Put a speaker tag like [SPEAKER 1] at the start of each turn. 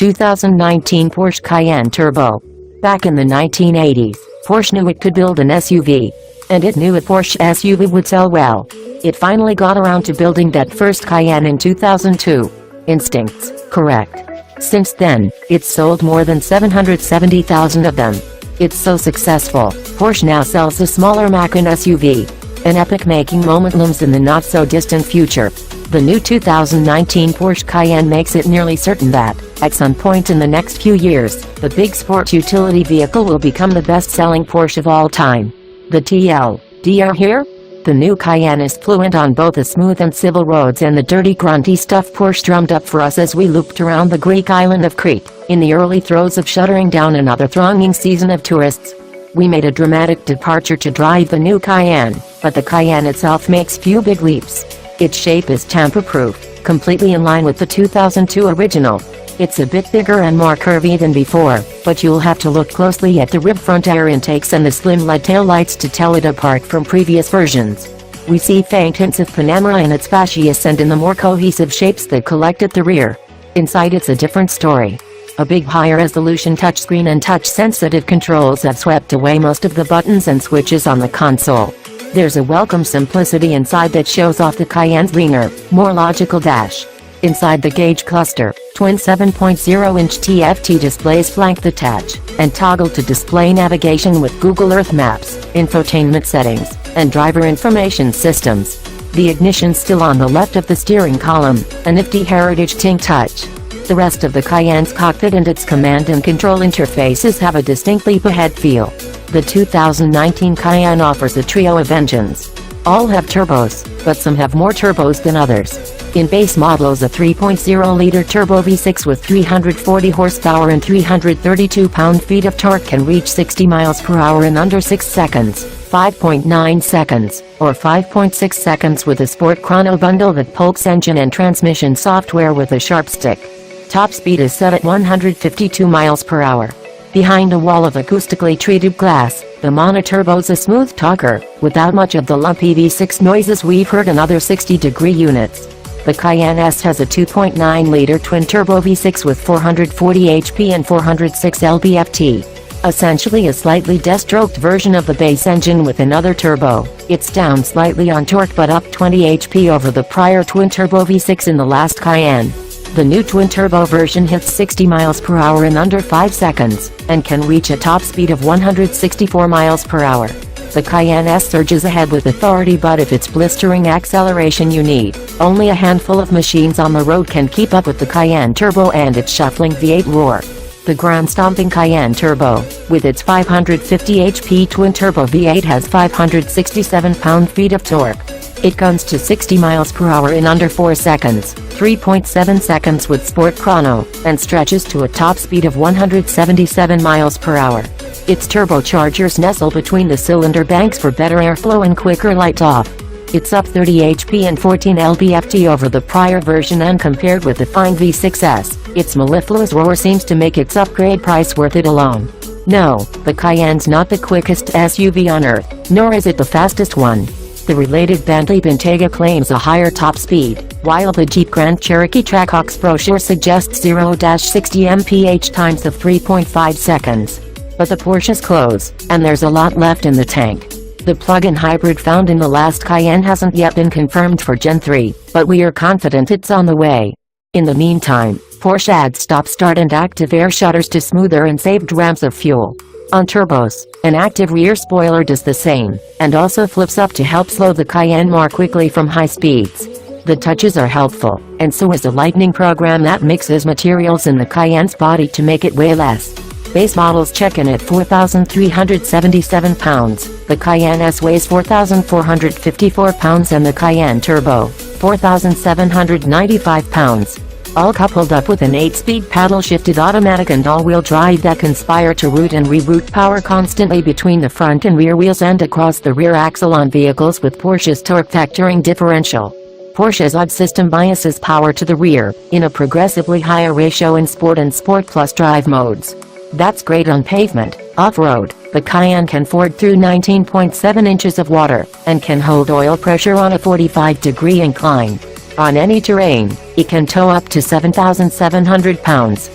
[SPEAKER 1] 2019 Porsche Cayenne Turbo. Back in the 1980s, Porsche knew it could build an SUV. And it knew a Porsche SUV would sell well. It finally got around to building that first Cayenne in 2002. Instincts, correct. Since then, it's sold more than 770,000 of them. It's so successful, Porsche now sells a smaller Macan SUV. An epic-making moment looms in the not-so-distant future. The new 2019 Porsche Cayenne makes it nearly certain that, at some point in the next few years, the big sport utility vehicle will become the best-selling Porsche of all time. The TLDR here? The new Cayenne is fluent on both the smooth and civil roads and the dirty grunty stuff Porsche drummed up for us as we looped around the Greek island of Crete, in the early throes of shuttering down another thronging season of tourists. We made a dramatic departure to drive the new Cayenne, but the Cayenne itself makes few big leaps. Its shape is tamper-proof, completely in line with the 2002 original. It's a bit bigger and more curvy than before, but you'll have to look closely at the rib front air intakes and the slim LED taillights to tell it apart from previous versions. We see faint hints of Panamera in its fascias and in the more cohesive shapes that collect at the rear. Inside it's a different story. A big high-resolution touchscreen and touch-sensitive controls have swept away most of the buttons and switches on the console. There's a welcome simplicity inside that shows off the Cayenne's leaner, more logical dash. Inside the gauge cluster, twin 7.0-inch TFT displays flank the touch, and toggle to display navigation with Google Earth Maps, infotainment settings, and driver information systems. The ignition's still on the left of the steering column, a nifty heritage Tink touch. The rest of the Cayenne's cockpit and its command and control interfaces have a distinct leap-ahead feel. The 2019 Cayenne offers a trio of engines. All have turbos, but some have more turbos than others. In base models, a 3.0-liter turbo V6 with 340 horsepower and 332 pound-feet of torque can reach 60 miles per hour in under 6 seconds, 5.9 seconds, or 5.6 seconds with a Sport Chrono bundle that pulps engine and transmission software with a sharp stick. Top speed is set at 152 miles per hour. Behind a wall of acoustically treated glass, the monoturbo's a smooth talker, without much of the lumpy V6 noises we've heard in other 60-degree units. The Cayenne S has a 2.9-liter twin-turbo V6 with 440 HP and 406 lb-ft. Essentially a slightly destroked version of the base engine with another turbo. It's down slightly on torque but up 20 HP over the prior twin-turbo V6 in the last Cayenne. The new twin-turbo version hits 60 miles per hour in under 5 seconds, and can reach a top speed of 164 miles per hour. The Cayenne S surges ahead with authority, but if it's blistering acceleration you need, only a handful of machines on the road can keep up with the Cayenne Turbo and its shuffling V8 roar. The ground-stomping Cayenne Turbo, with its 550 HP twin-turbo V8 has 567 pound-feet of torque. It guns to 60 miles per hour in under 4 seconds, 3.7 seconds with Sport Chrono, and stretches to a top speed of 177 miles per hour. Its turbochargers nestle between the cylinder banks for better airflow and quicker light-off. It's up 30 HP and 14 lb-ft over the prior version, and compared with the fine V6s, its mellifluous roar seems to make its upgrade price worth it alone. No, the Cayenne's not the quickest SUV on earth, nor is it the fastest one. The related Bentley Bentayga claims a higher top speed, while the Jeep Grand Cherokee Trackhawk's brochure suggests 0-60 mph times of 3.5 seconds. But the Porsche's close, and there's a lot left in the tank. The plug-in hybrid found in the last Cayenne hasn't yet been confirmed for Gen 3, but we are confident it's on the way. In the meantime, Porsche adds stop-start and active air shutters to smoother and saved ramps of fuel. On turbos, an active rear spoiler does the same, and also flips up to help slow the Cayenne more quickly from high speeds. The touches are helpful, and so is a lightning program that mixes materials in the Cayenne's body to make it weigh less. Base models check in at 4,377 pounds, the Cayenne S weighs 4,454 pounds and the Cayenne Turbo, 4,795 pounds. All coupled up with an 8-speed paddle-shifted automatic and all-wheel drive that conspire to route and reroute power constantly between the front and rear wheels and across the rear axle on vehicles with Porsche's torque-factoring differential. Porsche's odd system biases power to the rear, in a progressively higher ratio in Sport and Sport Plus drive modes. That's great on pavement. Off-road, the Cayenne can ford through 19.7 inches of water, and can hold oil pressure on a 45-degree incline. On any terrain, it can tow up to 7,700 pounds.